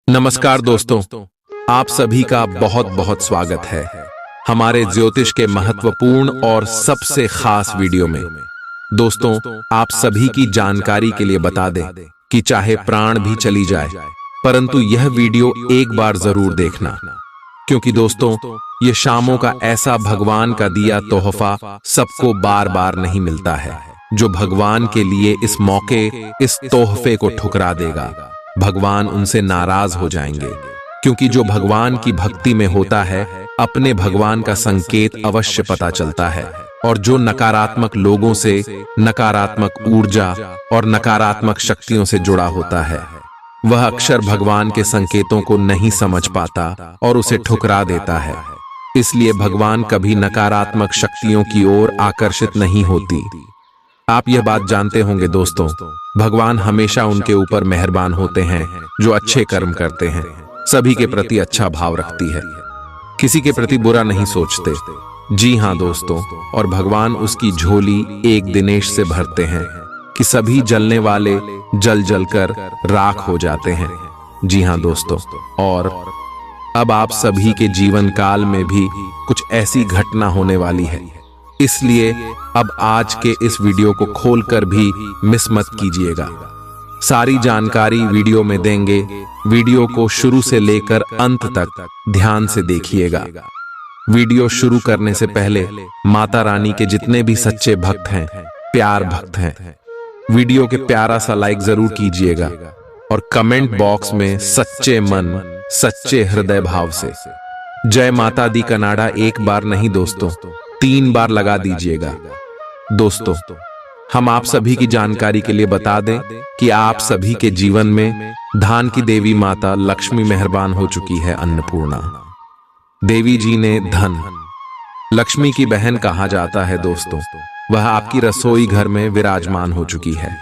नमस्कार दोस्तों, आप सभी का बहुत बहुत स्वागत है हमारे ज्योतिष के महत्वपूर्ण और सबसे खास वीडियो में। दोस्तों, आप सभी की जानकारी के लिए बता दें कि चाहे प्राण भी चली जाए, परंतु यह वीडियो एक बार जरूर देखना, क्योंकि दोस्तों ये शामों का ऐसा भगवान का दिया तोहफा सबको बार बार नहीं मिलता है। जो भगवान के लिए इस मौके इस तोहफे को ठुकरा देगा, भगवान उनसे नाराज हो जाएंगे, क्योंकि जो भगवान की भक्ति में होता है अपने भगवान का संकेत अवश्य पता चलता है। और जो नकारात्मक लोगों से नकारात्मक ऊर्जा और नकारात्मक शक्तियों से जुड़ा होता है, वह अक्सर भगवान के संकेतों को नहीं समझ पाता और उसे ठुकरा देता है। इसलिए भगवान कभी नकारात्मक शक्तियों की ओर आकर्षित नहीं होती। आप यह बात जानते होंगे दोस्तों, भगवान हमेशा उनके ऊपर मेहरबान होते हैं जो अच्छे कर्म करते हैं, सभी के प्रति अच्छा भाव रखती है, किसी के प्रति बुरा नहीं सोचते। जी हाँ दोस्तों, और भगवान उसकी झोली एक दिनेश से भरते हैं कि सभी जलने वाले जल जलकर राख हो जाते हैं। जी हाँ दोस्तों, और अब आप सभी के जीवन काल में भी कुछ ऐसी घटना होने वाली है, इसलिए अब आज के इस वीडियो को खोलकर भी मिस मत कीजिएगा। सारी जानकारी वीडियो में देंगे, वीडियो को शुरू से लेकर अंत तक ध्यान से देखिएगा। वीडियो शुरू करने से पहले माता रानी के जितने भी सच्चे भक्त हैं, प्यार भक्त हैं, वीडियो के प्यारा सा लाइक जरूर कीजिएगा और कमेंट बॉक्स में सच्चे मन सच्चे हृदय भाव से जय माता दी कनाडा एक बार नहीं दोस्तों 3 बार लगा दीजिएगा। दोस्तों, हम आप सभी की जानकारी के लिए बता दें कि आप सभी के जीवन में धान की देवी माता लक्ष्मी मेहरबान हो चुकी है। अन्नपूर्णा देवी जी ने धन लक्ष्मी की बहन कहा जाता है दोस्तों, वह आपकी रसोई घर में विराजमान हो चुकी है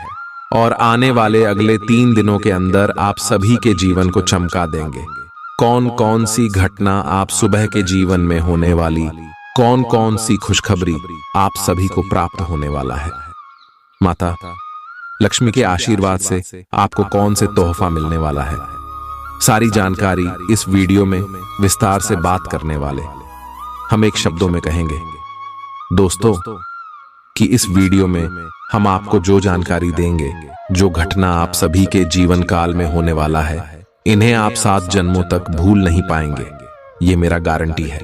और आने वाले अगले 3 दिनों के अंदर आप सभी के जीवन को चमका देंगे। कौन कौन सी घटना आप सुबह के जीवन में होने वाली, कौन कौन सी खुशखबरी आप सभी को प्राप्त होने वाला है, माता लक्ष्मी के आशीर्वाद से आपको कौन से तोहफा मिलने वाला है, सारी जानकारी इस वीडियो में विस्तार से बात करने वाले। हम एक शब्दों में कहेंगे दोस्तों कि इस वीडियो में हम आपको जो जानकारी देंगे, जो घटना आप सभी के जीवन काल में होने वाला है, इन्हें आप 7 जन्मों तक भूल नहीं पाएंगे, ये मेरा गारंटी है।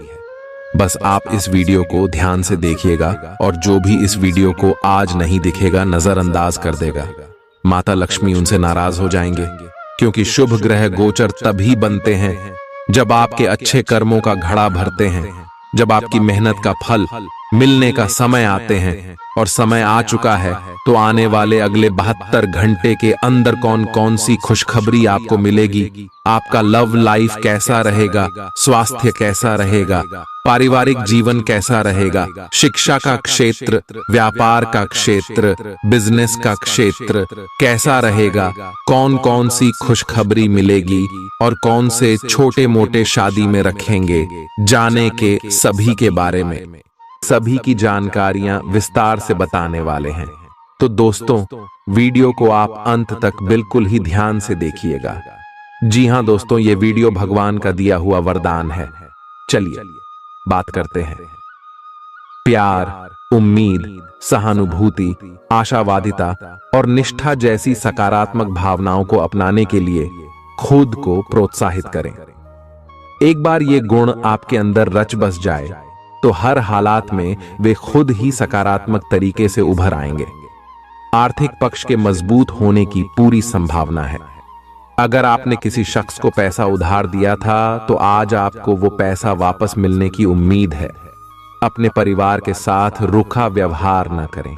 बस आप इस वीडियो को ध्यान से देखिएगा और जो भी इस वीडियो को आज नहीं दिखेगा नजरअंदाज कर देगा, माता लक्ष्मी उनसे नाराज हो जाएंगे, क्योंकि शुभ ग्रह गोचर तभी बनते हैं जब आपके अच्छे कर्मों का घड़ा भरते हैं, जब आपकी मेहनत का फल मिलने का समय आते हैं। और समय आ चुका है तो आने वाले अगले 72 घंटे के अंदर कौन कौन सी खुशखबरी आपको मिलेगी, आपका लव लाइफ कैसा रहेगा, स्वास्थ्य कैसा रहेगा, पारिवारिक जीवन कैसा रहेगा, शिक्षा का क्षेत्र, व्यापार का क्षेत्र, बिजनेस का क्षेत्र कैसा रहेगा, कौन कौन सी खुशखबरी मिलेगी और कौन से छोटे मोटे शादी में रखेंगे, जाने के सभी के बारे में सभी की जानकारियां विस्तार से बताने वाले हैं। तो दोस्तों, वीडियो को आप अंत तक बिल्कुल ही ध्यान से देखिएगा। जी हां दोस्तों, ये वीडियो भगवान का दिया हुआ वरदान है। चलिए बात करते हैं। प्यार, उम्मीद, सहानुभूति, आशावादिता और निष्ठा जैसी सकारात्मक भावनाओं को अपनाने के लिए खुद को प्रोत्साहित करें। एक बार ये गुण आपके अंदर रच बस जाए तो हर हालात में वे खुद ही सकारात्मक तरीके से उभर आएंगे। आर्थिक पक्ष के मजबूत होने की पूरी संभावना है। अगर आपने किसी शख्स को पैसा उधार दिया था तो आज आपको वो पैसा वापस मिलने की उम्मीद है। अपने परिवार के साथ रूखा व्यवहार न करें,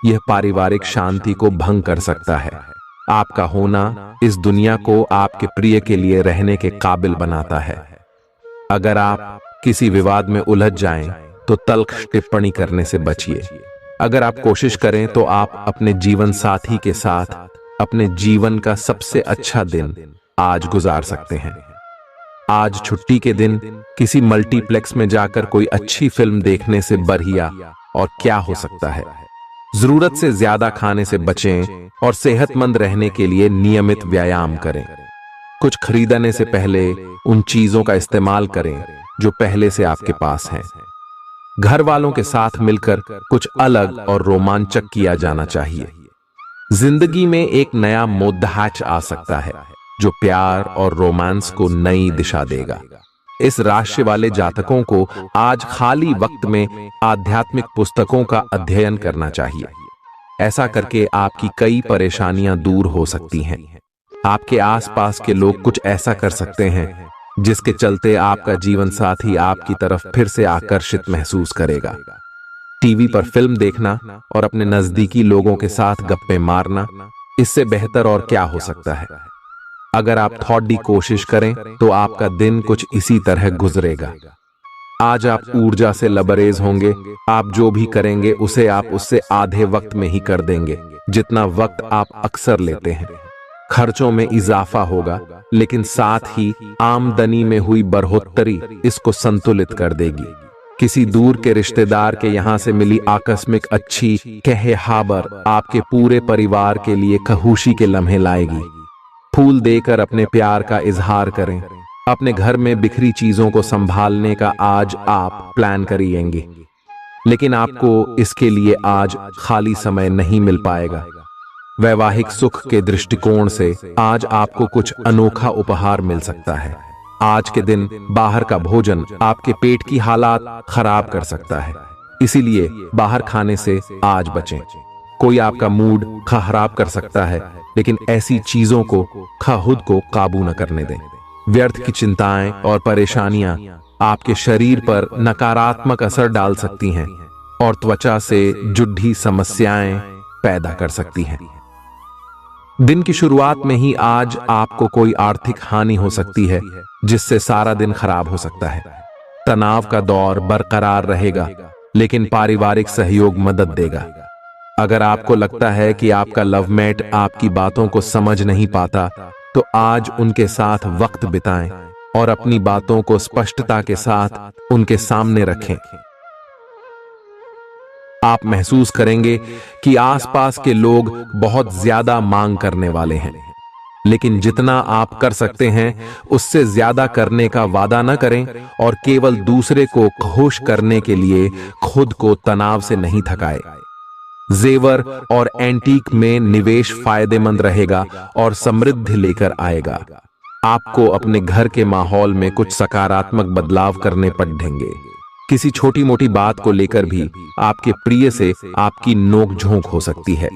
यह पारिवारिक शांति को भंग कर सकता है। आपका होना इस दुनिया को आपके प्रिय के लिए रहने के काबिल बनाता है। अगर आप किसी विवाद में उलझ जाएं तो तल्ख टिप्पणी करने से बचिए। अगर आप कोशिश करें तो आप अपने जीवन साथी के साथ अपने जीवन का सबसे अच्छा दिन आज गुजार सकते हैं। आज छुट्टी के दिन किसी मल्टीप्लेक्स में जाकर कोई अच्छी फिल्म देखने से बढ़िया और क्या हो सकता है। जरूरत से ज्यादा खाने से बचें और सेहतमंद रहने के लिए नियमित व्यायाम करें। कुछ खरीदने से पहले उन चीजों का इस्तेमाल करें जो पहले से आपके पास हैं। घर वालों के साथ मिलकर कुछ अलग और रोमांचक किया जाना चाहिए। जिंदगी में एक नया मोद्दाच आ सकता है जो प्यार और रोमांस को नई दिशा देगा। इस राशि वाले जातकों को आज खाली वक्त में आध्यात्मिक पुस्तकों का अध्ययन करना चाहिए। ऐसा करके आपकी कई परेशानियां दूर हो सकती हैं। आपके आसपास के लोग कुछ ऐसा कर सकते हैं जिसके चलते आपका जीवन साथी आपकी तरफ फिर से आकर्षित महसूस करेगा। टीवी पर फिल्म देखना और अपने नजदीकी लोगों के साथ गप्पे मारना, इससे बेहतर और क्या हो सकता है। अगर आप थोड़ी कोशिश करें तो आपका दिन कुछ इसी तरह गुजरेगा। आज आप ऊर्जा से लबरेज होंगे। आप जो भी करेंगे उसे आप उससे आधे वक्त में ही कर देंगे जितना वक्त आप अक्सर लेते हैं। खर्चों में इजाफा होगा, लेकिन साथ ही आमदनी में हुई बढ़ोतरी इसको संतुलित कर देगी। किसी दूर के रिश्तेदार के यहां से मिली आकस्मिक अच्छी खबर आपके पूरे परिवार के लिए खुशी के लम्हे लाएगी। फूल देकर अपने प्यार का इजहार करें। अपने घर में बिखरी चीजों को संभालने का आज आप प्लान करिएंगे, लेकिन आपको इसके लिए आज खाली समय नहीं मिल पाएगा। वैवाहिक सुख के दृष्टिकोण से आज आपको कुछ अनोखा उपहार मिल सकता है। आज के दिन बाहर का भोजन आपके पेट की हालात खराब कर सकता है, इसीलिए बाहर खाने से आज बचें। कोई आपका मूड खराब कर सकता है, लेकिन ऐसी चीजों को खुद को काबू न करने दें। व्यर्थ की चिंताएं और परेशानियां आपके शरीर पर नकारात्मक असर डाल सकती हैं और त्वचा से जुड़ी समस्याएं पैदा कर सकती हैं। दिन की शुरुआत में ही आज आपको कोई आर्थिक हानि हो सकती है, जिससे सारा दिन खराब हो सकता है। तनाव का दौर बरकरार रहेगा, लेकिन पारिवारिक सहयोग मदद देगा। अगर आपको लगता है कि आपका लवमेट आपकी बातों को समझ नहीं पाता, तो आज उनके साथ वक्त बिताएं और अपनी बातों को स्पष्टता के साथ उनके सामने रखें। आप महसूस करेंगे कि आसपास के लोग बहुत ज्यादा मांग करने वाले हैं, लेकिन जितना आप कर सकते हैं उससे ज्यादा करने का वादा न करें और केवल दूसरे को खुश करने के लिए खुद को तनाव से नहीं थकाएं। जेवर और एंटीक में निवेश फायदेमंद रहेगा और समृद्धि लेकर आएगा। आपको अपने घर के माहौल में कुछ सकारात्मक बदलाव करने पड़ेंगे। किसी छोटी मोटी बात को लेकर भी आपके प्रिय से आपकी नोकझोंक हो सकती है।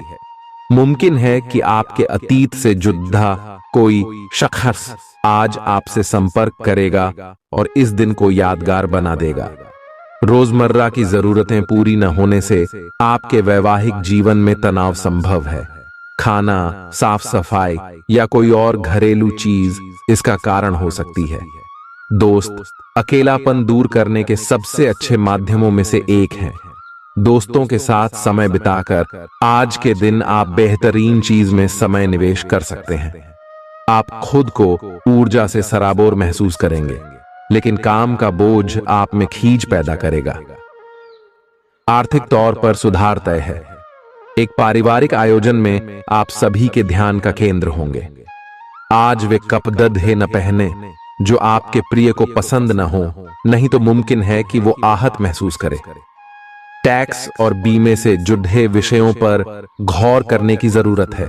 मुमकिन है कि आपके अतीत से जुड़ा कोई शख्स आज आपसे संपर्क करेगा और इस दिन को यादगार बना देगा। रोजमर्रा की जरूरतें पूरी न होने से आपके वैवाहिक जीवन में तनाव संभव है। खाना, साफ सफाई या कोई और घरेलू चीज इसका कारण हो सकती है। दोस्त अकेलापन दूर करने के सबसे अच्छे माध्यमों में से एक है। दोस्तों के साथ समय बिताकर आज के दिन आप बेहतरीन चीज में समय निवेश कर सकते हैं। आप खुद को ऊर्जा से सराबोर महसूस करेंगे, लेकिन काम का बोझ आप में खींच पैदा करेगा। आर्थिक तौर पर सुधार तय है। एक पारिवारिक आयोजन में आप सभी के ध्यान का केंद्र होंगे। आज वे कपड़े न पहने जो आपके प्रिय को पसंद न हो, नहीं तो मुमकिन है कि वो आहत महसूस करे। टैक्स और बीमे से जुड़े विषयों पर गौर करने की जरूरत है।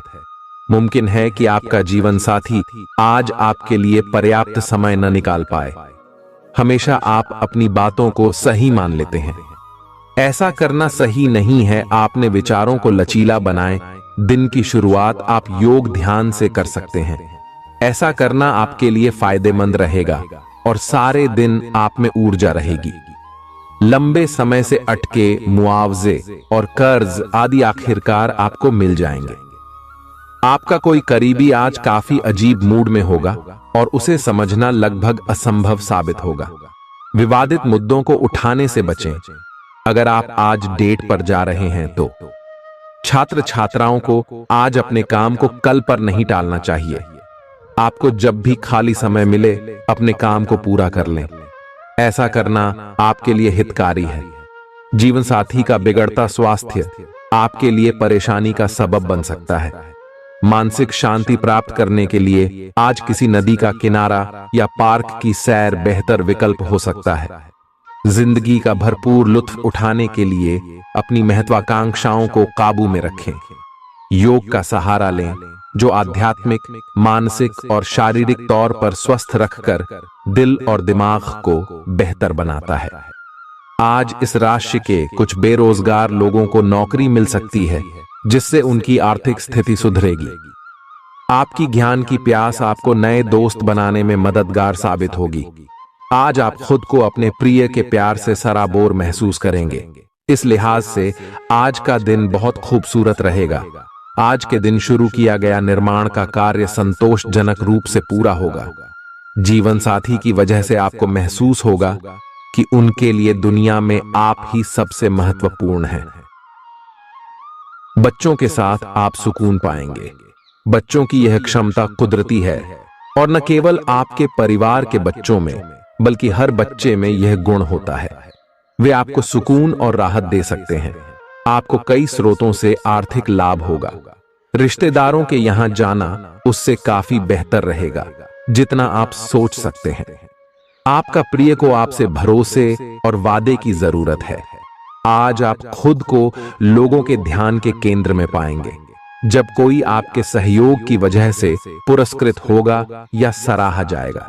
मुमकिन है कि आपका जीवन साथी आज आपके लिए पर्याप्त समय न निकाल पाए। हमेशा आप अपनी बातों को सही मान लेते हैं। ऐसा करना सही नहीं है। आपने विचारों को लचीला बनाएं। दिन की शुरुआत आप योग ध्यान से कर सकते हैं। ऐसा करना आपके लिए फायदेमंद रहेगा और सारे दिन आप में ऊर्जा रहेगी। लंबे समय से अटके मुआवजे और कर्ज आदि आखिरकार आपको मिल जाएंगे। आपका कोई करीबी आज काफी अजीब मूड में होगा और उसे समझना लगभग असंभव साबित होगा। विवादित मुद्दों को उठाने से बचें। अगर आप आज डेट पर जा रहे हैं तो छात्र छात्राओं को आज अपने काम को कल पर नहीं टालना चाहिए। आपको जब भी खाली समय मिले अपने काम को पूरा कर लें। ऐसा करना आपके लिए हितकारी है। जीवन साथी का बिगड़ता स्वास्थ्य आपके लिए परेशानी का सबब बन सकता है। मानसिक शांति प्राप्त करने के लिए आज किसी नदी का किनारा या पार्क की सैर बेहतर विकल्प हो सकता है। जिंदगी का भरपूर लुत्फ उठाने के लिए अपनी महत्वाकांक्षाओं को काबू में रखें। योग का सहारा लें, जो आध्यात्मिक, मानसिक और शारीरिक तौर पर स्वस्थ रखकर दिल और दिमाग को बेहतर बनाता है। आज इस राशि के कुछ बेरोजगार लोगों को नौकरी मिल सकती है, जिससे उनकी आर्थिक स्थिति सुधरेगी। आपकी ज्ञान की प्यास आपको नए दोस्त बनाने में मददगार साबित होगी। आज आप खुद को अपने प्रिय के प्यार से सराबोर महसूस करेंगे। इस लिहाज से आज का दिन बहुत खूबसूरत रहेगा। आज के दिन शुरू किया गया निर्माण का कार्य संतोषजनक रूप से पूरा होगा। जीवन साथी की वजह से आपको महसूस होगा कि उनके लिए दुनिया में आप ही सबसे महत्वपूर्ण हैं। बच्चों के साथ आप सुकून पाएंगे। बच्चों की यह क्षमता कुदरती है और न केवल आपके परिवार के बच्चों में बल्कि हर बच्चे में यह गुण होता है। वे आपको सुकून और राहत दे सकते हैं। आपको कई स्रोतों से आर्थिक लाभ होगा। रिश्तेदारों के यहां जाना उससे काफी बेहतर रहेगा जितना आप सोच सकते हैं। आपका प्रिय को आपसे भरोसे और वादे की जरूरत है। आज आप खुद को लोगों के ध्यान के केंद्र में पाएंगे, जब कोई आपके सहयोग की वजह से पुरस्कृत होगा या सराहा जाएगा।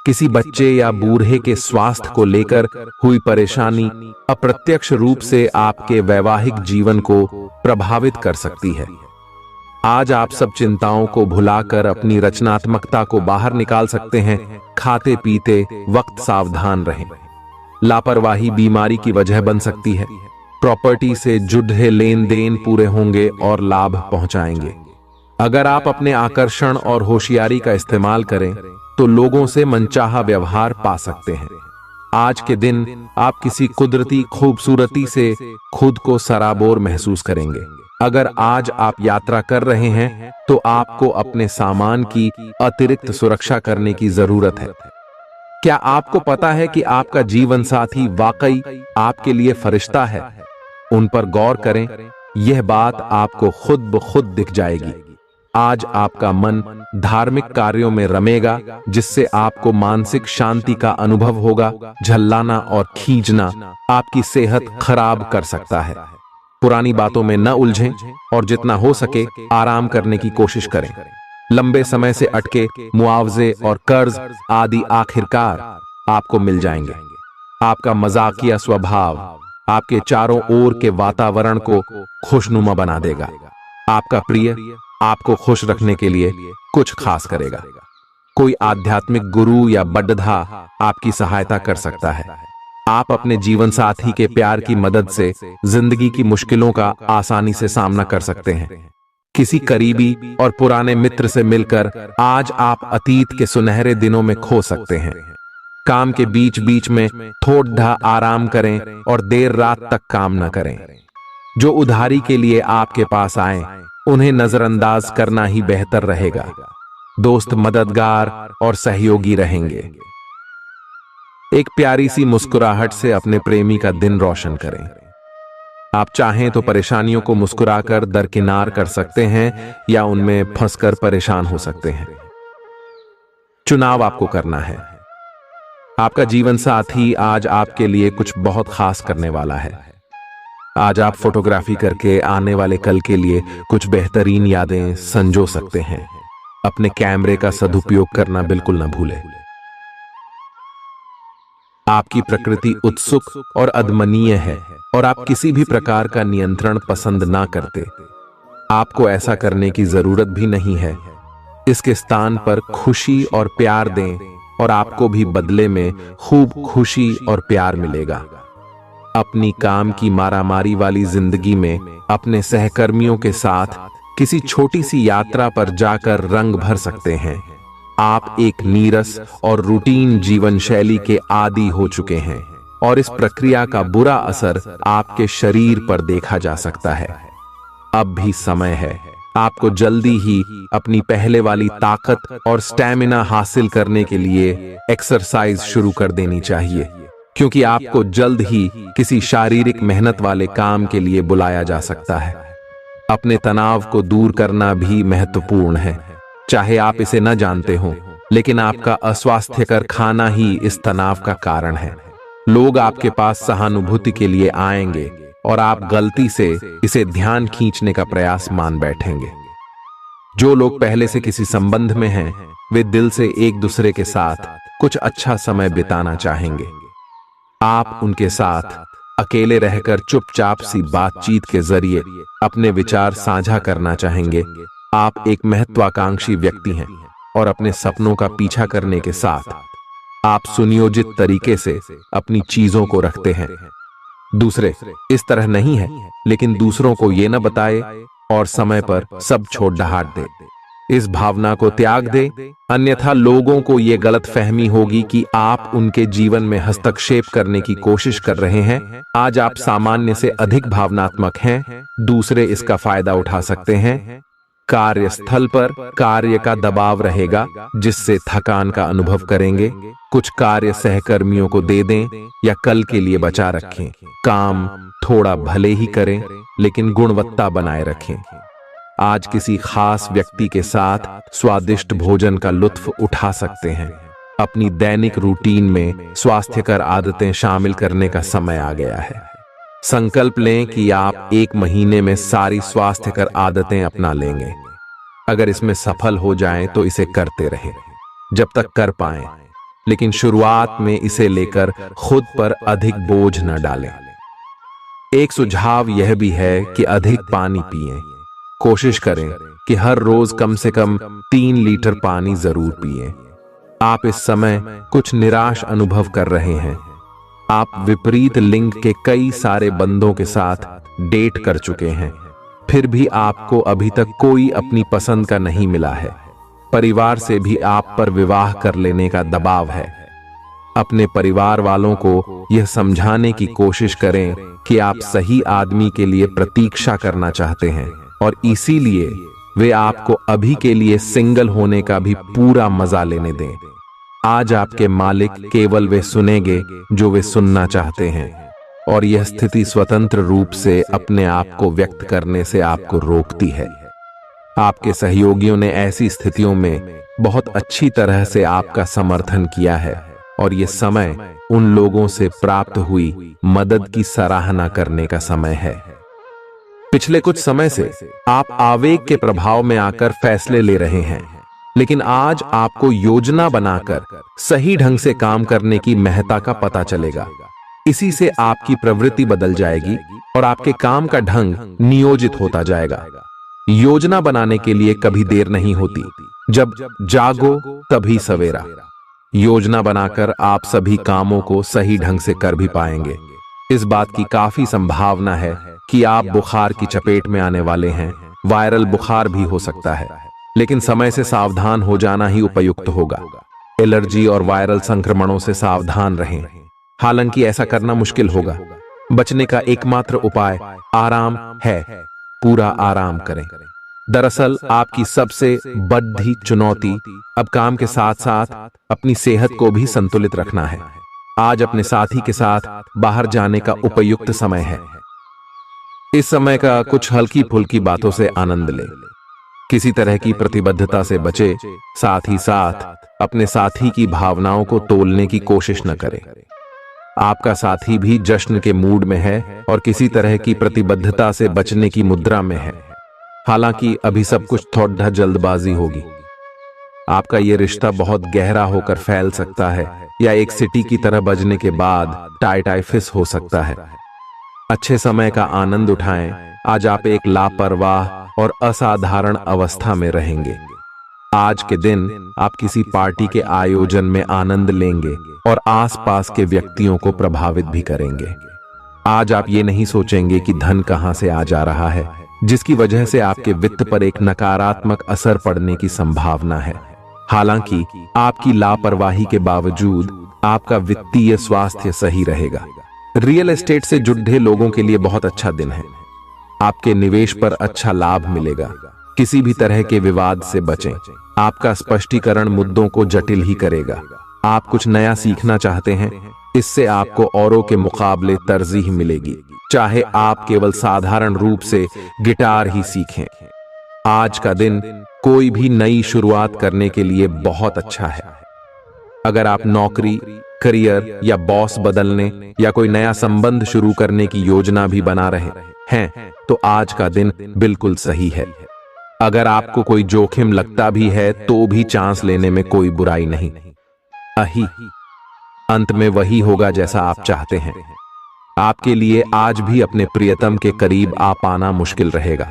किसी बच्चे या बूढ़े के स्वास्थ्य को लेकर हुई परेशानी अप्रत्यक्ष रूप से आपके वैवाहिक जीवन को प्रभावित कर सकती है। आज आप सब चिंताओं को भुलाकर अपनी रचनात्मकता को बाहर निकाल सकते हैं। खाते पीते वक्त सावधान रहें। लापरवाही बीमारी की वजह बन सकती है। प्रॉपर्टी से जुड़े लेन देन पूरे होंगे और लाभ पहुंचाएंगे। अगर आप अपने आकर्षण और होशियारी का इस्तेमाल करें तो लोगों से मनचाहा व्यवहार पा सकते हैं। आज के दिन आप किसी कुदरती खूबसूरती से खुद को सराबोर महसूस करेंगे। अगर आज आप यात्रा कर रहे हैं तो आपको अपने सामान की अतिरिक्त सुरक्षा करने की जरूरत है। क्या आपको पता है कि आपका जीवन साथी वाकई आपके लिए फरिश्ता है? उन पर गौर करें, यह बात आपको खुद ब खुद दिख जाएगी। आज आपका मन धार्मिक कार्यों में रमेगा, जिससे आपको मानसिक शांति का अनुभव होगा। झल्लाना और खींचना आपकी सेहत खराब कर सकता है। पुरानी बातों में न उलझें और जितना हो सके आराम करने की कोशिश करें। लंबे समय से अटके मुआवजे और कर्ज आदि आखिरकार आपको मिल जाएंगे। आपका मजाकिया स्वभाव आपके चारों ओर के वातावरण को खुशनुमा बना देगा। आपका प्रिय आपको खुश रखने के लिए कुछ खास करेगा। कोई आध्यात्मिक गुरु या बड्ढा आपकी सहायता कर सकता है। आप अपने जीवन साथी के प्यार की मदद से जिंदगी की मुश्किलों का आसानी से सामना कर सकते हैं। किसी करीबी और पुराने मित्र से मिलकर आज आप अतीत के सुनहरे दिनों में खो सकते हैं। काम के बीच बीच में थोड़ा आराम करें और देर रात तक काम न करें। जो उधारी के लिए आपके पास आए उन्हें नजरअंदाज करना ही बेहतर रहेगा। दोस्त मददगार और सहयोगी रहेंगे। एक प्यारी सी मुस्कुराहट से अपने प्रेमी का दिन रोशन करें। आप चाहें तो परेशानियों को मुस्कुराकर दरकिनार कर सकते हैं या उनमें फंसकर परेशान हो सकते हैं। चुनाव आपको करना है। आपका जीवन साथी आज आपके लिए कुछ बहुत खास करने वाला है। आज आप फोटोग्राफी करके आने वाले कल के लिए कुछ बेहतरीन यादें संजो सकते हैं। अपने कैमरे का सदुपयोग करना बिल्कुल न भूलें। आपकी प्रकृति उत्सुक और अदमनीय है और आप किसी भी प्रकार का नियंत्रण पसंद ना करते। आपको ऐसा करने की जरूरत भी नहीं है। इसके स्थान पर खुशी और प्यार दें और आपको भी बदले में खूब खुशी और प्यार मिलेगा। अपनी काम की मारामारी वाली जिंदगी में अपने सहकर्मियों के साथ किसी छोटी सी यात्रा पर जाकर रंग भर सकते हैं। आप एक नीरस और रूटीन जीवन शैली के आदी हो चुके हैं और इस प्रक्रिया का बुरा असर आपके शरीर पर देखा जा सकता है। अब भी समय है। आपको जल्दी ही अपनी पहले वाली ताकत और स्टैमिना हासिल करने के लिए एक्सरसाइज शुरू कर देनी चाहिए, क्योंकि आपको जल्द ही किसी शारीरिक मेहनत वाले काम के लिए बुलाया जा सकता है। अपने तनाव को दूर करना भी महत्वपूर्ण है। चाहे आप इसे न जानते हो, लेकिन आपका अस्वास्थ्यकर खाना ही इस तनाव का कारण है। लोग आपके पास सहानुभूति के लिए आएंगे और आप गलती से इसे ध्यान खींचने का प्रयास मान बैठेंगे। जो लोग पहले से किसी संबंध में हैं, वे दिल से एक दूसरे के साथ कुछ अच्छा समय बिताना चाहेंगे। आप उनके साथ अकेले रहकर चुपचाप सी बातचीत के जरिए अपने विचार साझा करना चाहेंगे। आप एक महत्वाकांक्षी व्यक्ति हैं और अपने सपनों का पीछा करने के साथ आप सुनियोजित तरीके से अपनी चीजों को रखते हैं। दूसरे इस तरह नहीं है, लेकिन दूसरों को ये न बताए और समय पर सब छोड़ ढाट दे। इस भावना को त्याग दे, अन्यथा लोगों को ये गलत फहमी होगी कि आप उनके जीवन में हस्तक्षेप करने की कोशिश कर रहे हैं। आज आप सामान्य से अधिक भावनात्मक हैं, दूसरे इसका फायदा उठा सकते हैं। कार्यस्थल पर कार्य का दबाव रहेगा, जिससे थकान का अनुभव करेंगे। कुछ कार्य सहकर्मियों को दे दें या कल के लिए बचा रखें। काम थोड़ा भले ही करें, लेकिन गुणवत्ता बनाए रखें। आज किसी खास व्यक्ति के साथ स्वादिष्ट भोजन का लुत्फ उठा सकते हैं। अपनी दैनिक रूटीन में स्वास्थ्यकर आदतें शामिल करने का समय आ गया है। संकल्प लें कि आप 1 महीने में सारी स्वास्थ्यकर आदतें अपना लेंगे। अगर इसमें सफल हो जाएं तो इसे करते रहें जब तक कर पाएं, लेकिन शुरुआत में इसे लेकर खुद पर अधिक बोझ न डालें। एक सुझाव यह भी है कि अधिक पानी पिएं। कोशिश करें कि हर रोज कम से कम 3 लीटर पानी जरूर पिएं। आप इस समय कुछ निराश अनुभव कर रहे हैं। आप विपरीत लिंग के कई सारे बंदों के साथ डेट कर चुके हैं, फिर भी आपको अभी तक कोई अपनी पसंद का नहीं मिला है। परिवार से भी आप पर विवाह कर लेने का दबाव है। अपने परिवार वालों को यह समझाने की कोशिश करें कि आप सही आदमी के लिए प्रतीक्षा करना चाहते हैं और इसीलिए वे आपको अभी के लिए सिंगल होने का भी पूरा मजा लेने दें। आज आपके मालिक केवल वे सुनेंगे जो वे सुनना चाहते हैं, और यह स्थिति स्वतंत्र रूप से अपने आप को व्यक्त करने से आपको रोकती है। आपके सहयोगियों ने ऐसी स्थितियों में बहुत अच्छी तरह से आपका समर्थन किया है, और यह समय उन लोगों से प्राप्त हुई मदद की सराहना करने का समय है। पिछले कुछ समय से आप आवेग के प्रभाव में आकर फैसले ले रहे हैं, लेकिन आज आपको योजना बनाकर सही ढंग से काम करने की महत्ता का पता चलेगा। इसी से आपकी प्रवृत्ति बदल जाएगी और आपके काम का ढंग नियोजित होता जाएगा। योजना बनाने के लिए कभी देर नहीं होती, जब जागो तभी सवेरा। योजना बनाकर आप सभी कामों को सही ढंग से कर भी पाएंगे। इस बात की काफी संभावना है कि आप बुखार की चपेट में आने वाले हैं। वायरल बुखार भी हो सकता है, लेकिन समय से सावधान हो जाना ही उपयुक्त होगा। एलर्जी और वायरल संक्रमणों से सावधान रहें। हालांकि ऐसा करना मुश्किल होगा। बचने का एकमात्र उपाय आराम है। पूरा आराम करें। दरअसल आपकी सबसे बड़ी चुनौती अब काम के साथ साथ अपनी सेहत को भी संतुलित रखना है। आज अपने साथी के साथ बाहर जाने का उपयुक्त समय है। इस समय का कुछ हल्की फुल्की बातों से आनंद लें। किसी तरह की प्रतिबद्धता से बचे, साथ ही साथ अपने साथी की भावनाओं को तोलने की कोशिश न करें। आपका साथी भी जश्न के मूड में है और किसी तरह की प्रतिबद्धता से बचने की मुद्रा में है। हालांकि अभी सब कुछ थोड़ा जल्दबाजी होगी। आपका यह रिश्ता बहुत गहरा होकर फैल सकता है, या एक सिटी की तरह बजने के बाद टाइफिस हो सकता है। अच्छे समय का आनंद उठाएं। आज आप एक लापरवाह और असाधारण अवस्था में रहेंगे। आज के दिन आप किसी पार्टी के आयोजन में आनंद लेंगे और आसपास के व्यक्तियों को प्रभावित भी करेंगे। आज आप ये नहीं सोचेंगे कि धन कहां से आ जा रहा है, जिसकी वजह से आपके वित्त पर एक नकारात्मक असर पड़ने की संभावना है। हालांकि आपकी लापरवाही के बावजूद आपका वित्तीय स्वास्थ्य सही रहेगा। रियल एस्टेट से जुड़े लोगों के लिए बहुत अच्छा दिन है। आपके निवेश पर अच्छा लाभ मिलेगा। किसी भी तरह के विवाद से बचें। आपका स्पष्टीकरण मुद्दों को जटिल ही करेगा। आप कुछ नया सीखना चाहते हैं, इससे आपको औरों के मुकाबले तरजीह मिलेगी। चाहे आप केवल साधारण रूप से गिटार ही सीखें। आज का दिन कोई भी नई शुरुआत करने के लिए बहुत अच्छा है। अगर आप नौकरी, करियर या बॉस बदलने या कोई नया संबंध शुरू करने की योजना भी बना रहे हैं तो आज का दिन बिल्कुल सही है। अगर आपको कोई जोखिम लगता भी है तो भी चांस लेने में कोई बुराई नहीं। अंत में वही होगा जैसा आप चाहते हैं। आपके लिए आज भी अपने प्रियतम के करीब आ पाना मुश्किल रहेगा।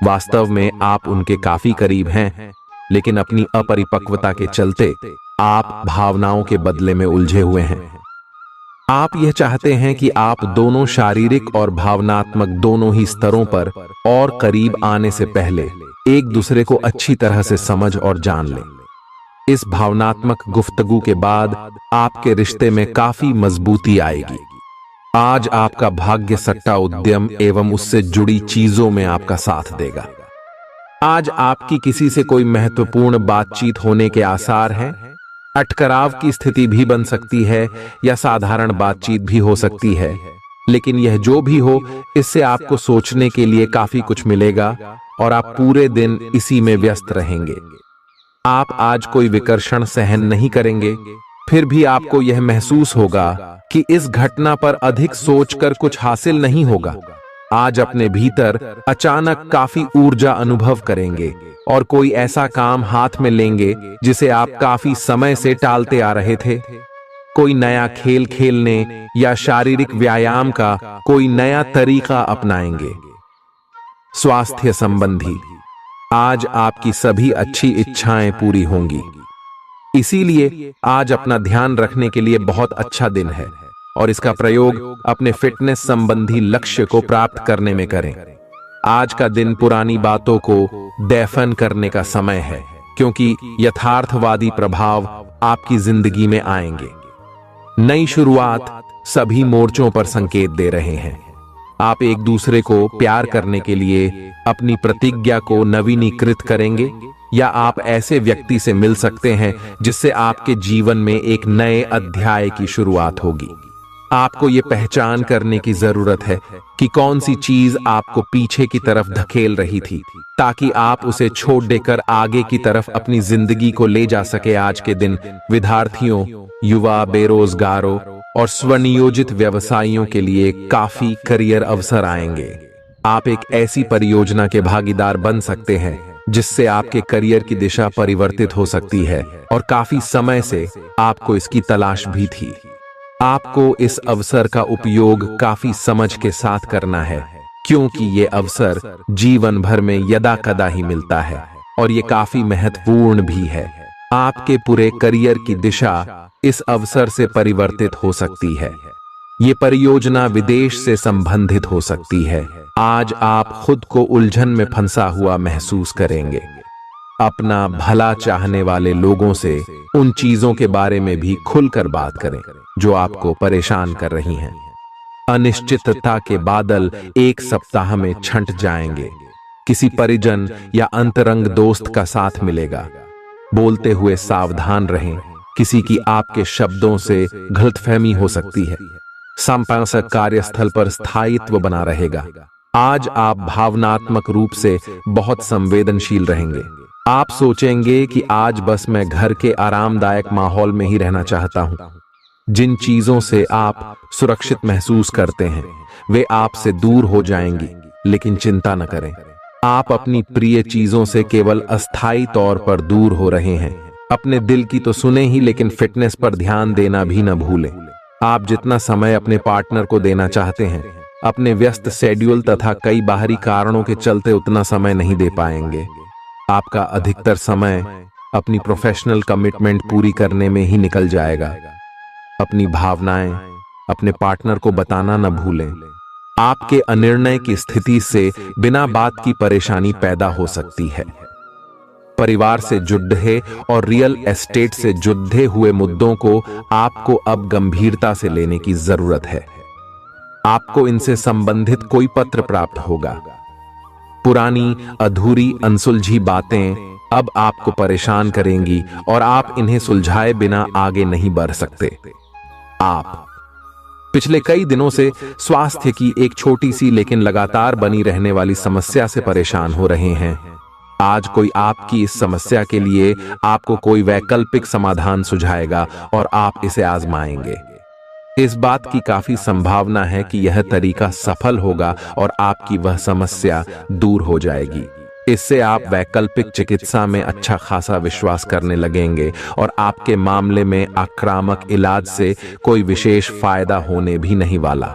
वास्तव में आप उनके काफी करीब हैं, लेकिन अपनी अपरिपक्वता के चलते आप भावनाओं के बदले में उलझे हुए हैं। आप यह चाहते हैं कि आप दोनों शारीरिक और भावनात्मक दोनों ही स्तरों पर और करीब आने से पहले एक दूसरे को अच्छी तरह से समझ और जान लें। इस भावनात्मक गुफ्तगू के बाद आपके रिश्ते में काफी मजबूती आएगी। आज आपका भाग्य सट्टा उद्यम एवं उससे जुड़ी चीजों में आपका साथ देगा। आज आपकी किसी से कोई महत्वपूर्ण बातचीत होने के आसार हैं। अटकराव की स्थिति भी बन सकती है या साधारण बातचीत भी हो सकती है, लेकिन यह जो भी हो, इससे आपको सोचने के लिए काफी कुछ मिलेगा और आप पूरे दिन इसी में व्यस्त रहेंगे। आप आज कोई विकर्षण सहन नहीं करेंगे, फिर भी आपको यह महसूस होगा कि इस घटना पर अधिक सोचकर कुछ हासिल नहीं होगा। आज अपने भीतर अचानक काफी ऊर्जा अनुभव करेंगे और कोई ऐसा काम हाथ में लेंगे जिसे आप काफी समय से टालते आ रहे थे। कोई नया खेल खेलने या शारीरिक व्यायाम का कोई नया तरीका अपनाएंगे। स्वास्थ्य संबंधी आज आपकी सभी अच्छी इच्छाएं पूरी होंगी, इसीलिए आज अपना ध्यान रखने के लिए बहुत अच्छा दिन है और इसका प्रयोग अपने फिटनेस संबंधी लक्ष्य को प्राप्त करने में करें। आज का दिन पुरानी बातों को दफन करने का समय है, क्योंकि यथार्थवादी प्रभाव आपकी जिंदगी में आएंगे। नई शुरुआत सभी मोर्चों पर संकेत दे रहे हैं। आप एक दूसरे को प्यार करने के लिए अपनी प्रतिज्ञा को नवीनीकृत करेंगे या आप ऐसे व्यक्ति से मिल सकते हैं जिससे आपके जीवन में एक नए अध्याय की शुरुआत होगी। आपको ये पहचान करने की जरूरत है कि कौन सी चीज आपको पीछे की तरफ धकेल रही थी, ताकि आप उसे छोड़ देकर आगे की तरफ अपनी जिंदगी को ले जा सके। आज के दिन विद्यार्थियों, युवा, बेरोजगारों और स्वनियोजित व्यवसायियों के लिए काफी करियर अवसर आएंगे। आप एक ऐसी परियोजना के भागीदार बन सकते हैं जिससे आपके करियर की दिशा परिवर्तित हो सकती है और काफी समय से आपको इसकी तलाश भी थी। आपको इस अवसर का उपयोग काफी समझ के साथ करना है, क्योंकि ये अवसर जीवन भर में यदा कदा ही मिलता है और ये काफी महत्वपूर्ण भी है। आपके पूरे करियर की दिशा इस अवसर से परिवर्तित हो सकती है। ये परियोजना विदेश से संबंधित हो सकती है। आज आप खुद को उलझन में फंसा हुआ महसूस करेंगे। अपना भला चाहने वाले लोगों से उन चीजों के बारे में भी खुलकर बात करें जो आपको परेशान कर रही हैं। अनिश्चितता के बादल एक सप्ताह में छंट जाएंगे। किसी परिजन या अंतरंग दोस्त का साथ मिलेगा। बोलते हुए सावधान रहें, किसी की आपके शब्दों से गलतफहमी हो सकती है। संपादक कार्यस्थल पर स्थायित्व बना रहेगा। आज आप भावनात्मक रूप से बहुत संवेदनशील रहेंगे। आप सोचेंगे कि आज बस मैं घर के आरामदायक माहौल में ही रहना चाहता हूं। जिन चीजों से आप सुरक्षित महसूस करते हैं वे आपसे दूर हो जाएंगी, लेकिन चिंता न करें, आप अपनी प्रिय चीजों से केवल अस्थायी तौर पर दूर हो रहे हैं। अपने दिल की तो सुने ही, लेकिन फिटनेस पर ध्यान देना भी न भूलें। आप जितना समय अपने पार्टनर को देना चाहते हैं, अपने व्यस्त शेड्यूल तथा कई बाहरी कारणों के चलते उतना समय नहीं दे पाएंगे। आपका अधिकतर समय अपनी प्रोफेशनल कमिटमेंट पूरी करने में ही निकल जाएगा। अपनी भावनाएं अपने पार्टनर को बताना न भूलें। आपके अनिर्णय की स्थिति से बिना बात की परेशानी पैदा हो सकती है। परिवार से जुड़े और रियल एस्टेट से जुड़े हुए मुद्दों को आपको अब गंभीरता से लेने की जरूरत है। आपको इनसे संबंधित कोई पत्र प्राप्त होगा। पुरानी अधूरी अनसुलझी बातें अब आपको परेशान करेंगी और आप इन्हें सुलझाए बिना आगे नहीं बढ़ सकते। आप पिछले कई दिनों से स्वास्थ्य की एक छोटी सी लेकिन लगातार बनी रहने वाली समस्या से परेशान हो रहे हैं। आज कोई आपकी इस समस्या के लिए आपको कोई वैकल्पिक समाधान सुझाएगा और आप इसे आजमाएंगे। इस बात की काफी संभावना है कि यह तरीका सफल होगा और आपकी वह समस्या दूर हो जाएगी। इससे आप वैकल्पिक चिकित्सा में अच्छा खासा विश्वास करने लगेंगे और आपके मामले में आक्रामक इलाज से कोई विशेष फायदा होने भी नहीं वाला।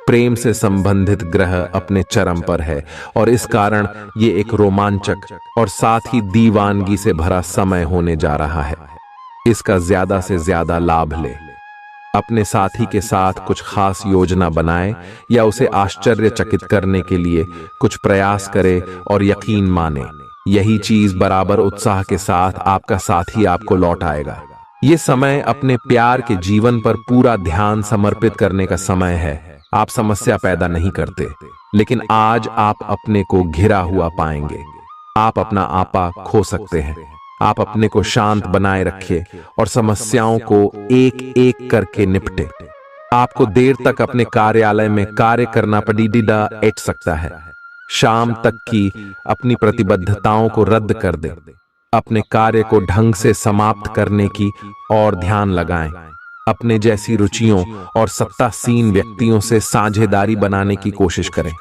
प्रेम से संबंधित ग्रह अपने चरम पर है और इस कारण ये एक रोमांचक और साथ ही दीवानगी से भरा समय होने जा रहा है। इसका ज्यादा से ज्यादा लाभ ले। अपने साथी के साथ कुछ खास योजना बनाएं या उसे आश्चर्यचकित करने के लिए कुछ प्रयास करें और यकीन माने यही चीज बराबर उत्साह के साथ आपका साथी आपको लौट आएगा। ये समय अपने प्यार के जीवन पर पूरा ध्यान समर्पित करने का समय है। आप समस्या पैदा नहीं करते, लेकिन आज आप अपने को घिरा हुआ पाएंगे। आप अपना आपा खो सकते हैं। आप अपने को शांत बनाए रखिए और समस्याओं को एक एक करके निपटे। आपको देर तक अपने कार्यालय में कार्य करना पड़ सकता है। शाम तक की अपनी प्रतिबद्धताओं को रद्द कर दे। अपने कार्य को ढंग से समाप्त करने की और ध्यान लगाएं। अपने जैसी रुचियों और सत्तासीन व्यक्तियों से साझेदारी बनाने की कोशिश करें।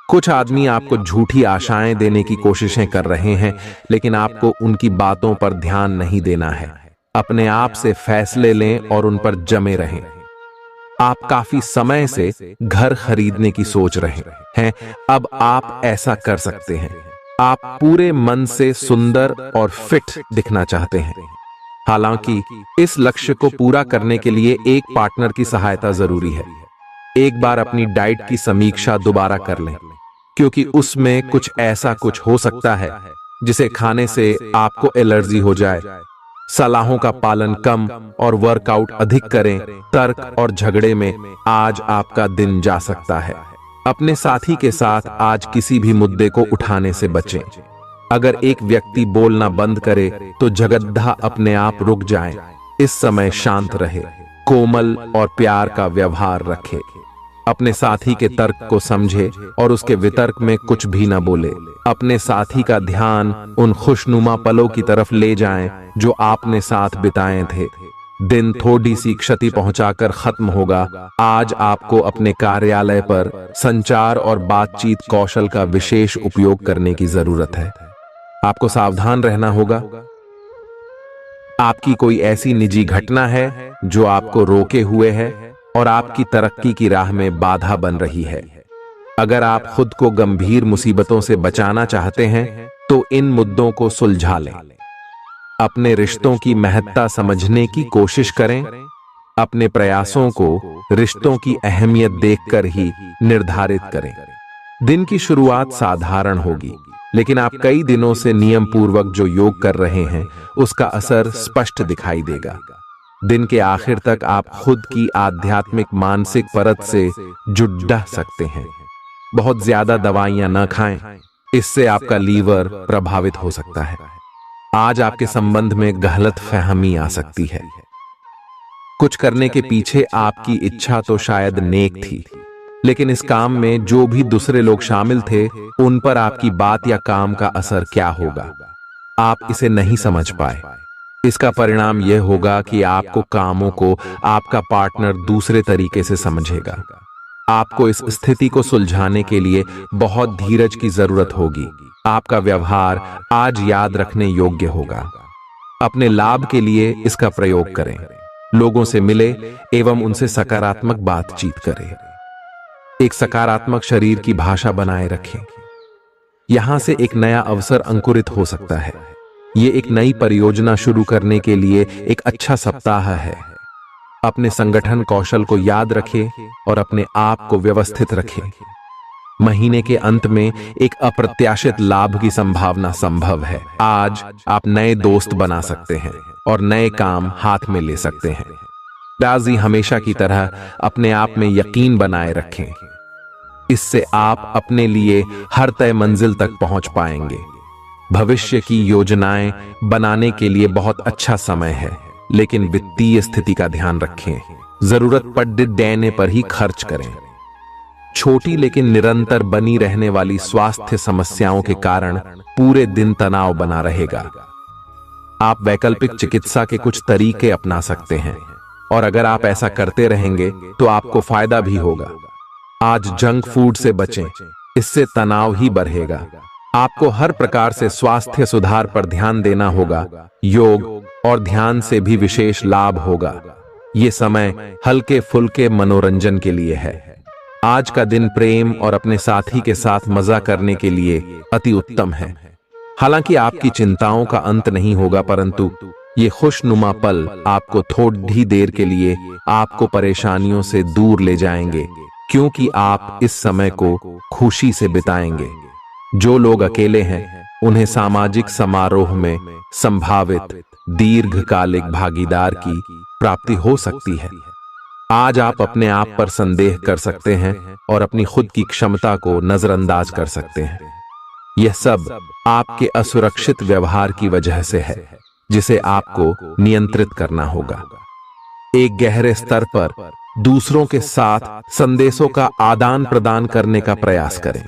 कुछ आदमी आपको झूठी आशाएं देने की कोशिशें कर रहे हैं, लेकिन आपको उनकी बातों पर ध्यान नहीं देना है। अपने आप से फैसले लें और उन पर जमे रहें। आप काफी समय से घर खरीदने की सोच रहे हैं, अब आप ऐसा कर सकते हैं। आप पूरे मन से सुंदर और फिट दिखना चाहते हैं। हालांकि इस लक्ष्य को पूरा करने के लिए एक पार्टनर की सहायता जरूरी है। एक बार अपनी डाइट की समीक्षा दोबारा कर लें, क्योंकि उसमें कुछ हो सकता है जिसे खाने से आपको एलर्जी हो जाए। सलाहों का पालन कम और वर्कआउट अधिक करें। तर्क और झगड़े में आज आपका दिन जा सकता है। अपने साथी के साथ आज किसी भी मुद्दे को उठाने से बचें। अगर एक व्यक्ति बोलना बंद करे तो जगद्धा अपने आप रुक जाए। इस समय शांत रहे, कोमल और प्यार का व्यवहार रखे। अपने साथी के तर्क को समझे और उसके वितर्क में कुछ भी न बोले। अपने साथी का ध्यान उन खुशनुमा पलों की तरफ ले जाएं जो आपने साथ बिताए थे। दिन थोड़ी सी क्षति पहुंचाकर खत्म होगा। आज आपको अपने कार्यालय पर संचार और बातचीत कौशल का विशेष उपयोग करने की जरूरत है। आपको सावधान रहना होगा। आपकी कोई ऐसी निजी घटना है जो आपको रोके हुए है और आपकी तरक्की की राह में बाधा बन रही है। अगर आप खुद को गंभीर मुसीबतों से बचाना चाहते हैं तो इन मुद्दों को सुलझा लें। अपने रिश्तों की महत्ता समझने की कोशिश करें। अपने प्रयासों को रिश्तों की अहमियत देखकर ही निर्धारित करें। दिन की शुरुआत साधारण होगी, लेकिन आप कई दिनों से नियम पूर्वक जो योग कर रहे हैं उसका असर स्पष्ट दिखाई देगा। दिन के आखिर तक आप खुद की आध्यात्मिक मानसिक परत से जुड़ सकते हैं। बहुत ज्यादा दवाइयां न खाएं, इससे आपका लीवर प्रभावित हो सकता है। आज आपके संबंध में गलत फहमी आ सकती है। कुछ करने के पीछे आपकी इच्छा तो शायद नेक थी, लेकिन इस काम में जो भी दूसरे लोग शामिल थे उन पर आपकी बात या काम का असर क्या होगा, आप इसे नहीं समझ पाए। इसका परिणाम यह होगा कि आपको कामों को आपका पार्टनर दूसरे तरीके से समझेगा। आपको इस स्थिति को सुलझाने के लिए बहुत धीरज की जरूरत होगी। आपका व्यवहार आज याद रखने योग्य होगा। अपने लाभ के लिए इसका प्रयोग करें। लोगों से मिले एवं उनसे सकारात्मक बातचीत करें। एक सकारात्मक शरीर की भाषा बनाए रखें। यहां से एक नया अवसर अंकुरित हो सकता है। ये एक नई परियोजना शुरू करने के लिए एक अच्छा सप्ताह है। अपने संगठन कौशल को याद रखें और अपने आप को व्यवस्थित रखें। महीने के अंत में एक अप्रत्याशित लाभ की संभावना संभव है। आज आप नए दोस्त बना सकते हैं और नए काम हाथ में ले सकते हैं। राजी हमेशा की तरह अपने आप में यकीन बनाए रखें। इससे आप अपने लिए हर तय मंजिल तक पहुंच पाएंगे। भविष्य की योजनाएं बनाने के लिए बहुत अच्छा समय है, लेकिन वित्तीय स्थिति का ध्यान रखें। जरूरत पड़ने पर ही खर्च करें। छोटी लेकिन निरंतर बनी रहने वाली स्वास्थ्य समस्याओं के कारण पूरे दिन तनाव बना रहेगा। आप वैकल्पिक चिकित्सा के कुछ तरीके अपना सकते हैं और अगर आप ऐसा करते रहेंगे तो आपको फायदा भी होगा। आज जंक फूड से बचें, इससे तनाव ही बढ़ेगा। आपको हर प्रकार से स्वास्थ्य सुधार पर ध्यान देना होगा। योग और ध्यान से भी विशेष लाभ होगा। ये समय हल्के फुल्के मनोरंजन के लिए है। आज का दिन प्रेम और अपने साथी के साथ मजा करने के लिए अति उत्तम है। हालांकि आपकी चिंताओं का अंत नहीं होगा, परंतु ये खुशनुमा पल आपको थोड़ी देर के लिए आपको परेशानियों से दूर ले जाएंगे, क्योंकि आप इस समय को खुशी से बिताएंगे। जो लोग अकेले हैं उन्हें सामाजिक समारोह में संभावित दीर्घकालिक भागीदार की प्राप्ति हो सकती है। आज आप अपने आप पर संदेह कर सकते हैं और अपनी खुद की क्षमता को नजरअंदाज कर सकते हैं। यह सब आपके असुरक्षित व्यवहार की वजह से है, जिसे आपको नियंत्रित करना होगा। एक गहरे स्तर पर दूसरों के साथ संदेशों का आदान प्रदान करने का प्रयास करें।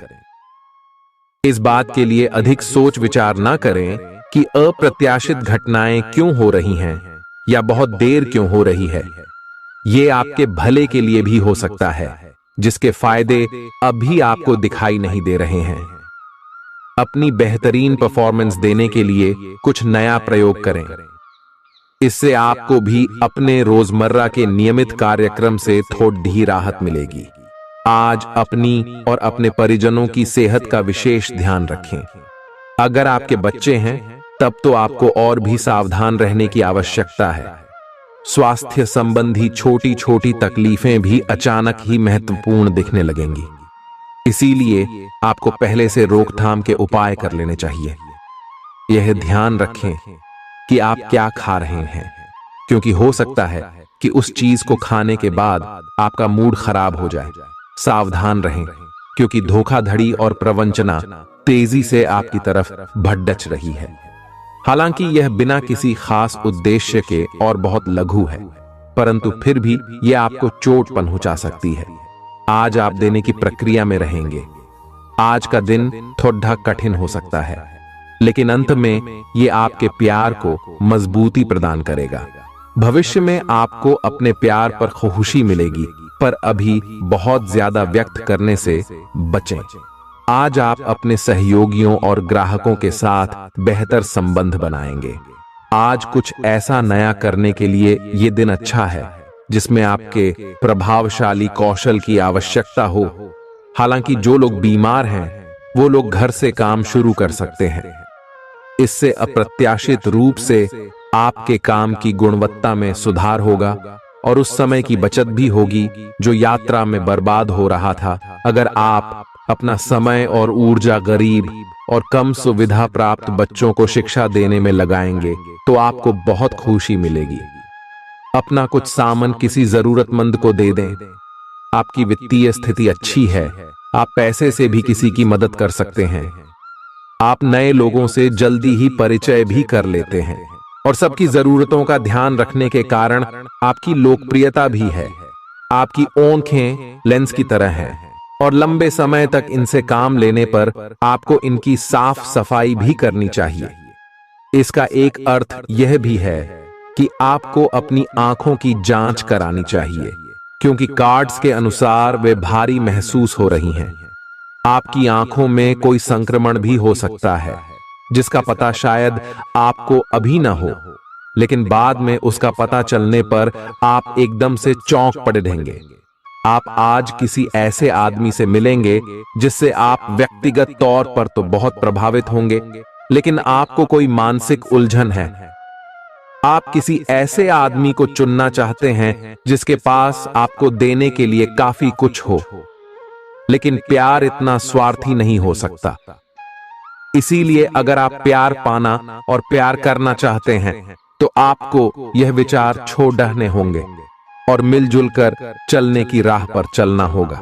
इस बात के लिए अधिक सोच विचार न करें कि अप्रत्याशित घटनाएं क्यों हो रही हैं या बहुत देर क्यों हो रही है। ये आपके भले के लिए भी हो सकता है, जिसके फायदे अभी आपको दिखाई नहीं दे रहे हैं। अपनी बेहतरीन परफॉर्मेंस देने के लिए कुछ नया प्रयोग करें। इससे आपको भी अपने रोजमर्रा के नियमित कार्यक्रम से थोड़ी राहत मिलेगी। आज अपनी और अपने परिजनों की सेहत का विशेष ध्यान रखें। अगर आपके बच्चे हैं तब तो आपको और भी सावधान रहने की आवश्यकता है। स्वास्थ्य संबंधी छोटी छोटी तकलीफें भी अचानक ही महत्वपूर्ण दिखने लगेंगी। इसीलिए आपको पहले से रोकथाम के उपाय कर लेने चाहिए। यह ध्यान रखें कि आप क्या खा रहे हैं, क्योंकि हो सकता है कि उस चीज को खाने के बाद आपका मूड खराब हो जाए। सावधान रहें, क्योंकि धोखाधड़ी और प्रवंचना तेजी से आपकी तरफ भड़क रही है। हालांकि यह बिना किसी खास उद्देश्य के और बहुत लघु है, परंतु फिर भी यह आपको चोट पहुंचा सकती है। आज आप देने की प्रक्रिया में रहेंगे। आज का दिन थोड़ा कठिन हो सकता है, लेकिन अंत में यह आपके प्यार को मजबूती प्रदान करेगा। भविष्य में आपको अपने प्यार पर खुशी मिलेगी, पर अभी बहुत ज्यादा व्यक्त करने से बचें। आज आप अपने सहयोगियों और ग्राहकों के साथ बेहतर संबंध बनाएंगे। आज कुछ ऐसा नया करने के लिए ये दिन अच्छा है जिसमें आपके प्रभावशाली कौशल की आवश्यकता हो। हालांकि जो लोग बीमार हैं वो लोग घर से काम शुरू कर सकते हैं। इससे अप्रत्याशित रूप से आपके काम की गुणवत्ता में सुधार होगा और उस समय की बचत भी होगी जो यात्रा में बर्बाद हो रहा था। अगर आप अपना समय और ऊर्जा गरीब और कम सुविधा प्राप्त बच्चों को शिक्षा देने में लगाएंगे तो आपको बहुत खुशी मिलेगी। अपना कुछ सामान किसी जरूरतमंद को दे दें। आपकी वित्तीय स्थिति अच्छी है, आप पैसे से भी किसी की मदद कर सकते हैं। आप नए लोगों से जल्दी ही परिचय भी कर लेते हैं और सबकी जरूरतों का ध्यान रखने के कारण आपकी लोकप्रियता भी है। आपकी आंखें लेंस की तरह हैं और लंबे समय तक इनसे काम लेने पर आपको इनकी साफ सफाई भी करनी चाहिए। इसका एक अर्थ यह भी है कि आपको अपनी आंखों की जांच करानी चाहिए, क्योंकि कार्ड्स के अनुसार वे भारी महसूस हो रही हैं। आपकी आंखों में कोई संक्रमण भी हो सकता है जिसका पता शायद आपको अभी ना हो, लेकिन बाद में उसका पता चलने पर आप एकदम से चौंक पड़ेंगे। आप आज किसी ऐसे आदमी से मिलेंगे जिससे आप व्यक्तिगत तौर पर तो बहुत प्रभावित होंगे, लेकिन आपको कोई मानसिक उलझन है। आप किसी ऐसे आदमी को चुनना चाहते हैं जिसके पास आपको देने के लिए काफी कुछ हो, लेकिन प्यार इतना स्वार्थी नहीं हो सकता। इसीलिए अगर आप प्यार पाना और प्यार करना चाहते हैं तो आपको यह विचार छोड़ने होंगे और मिलजुल कर चलने की राह पर चलना होगा।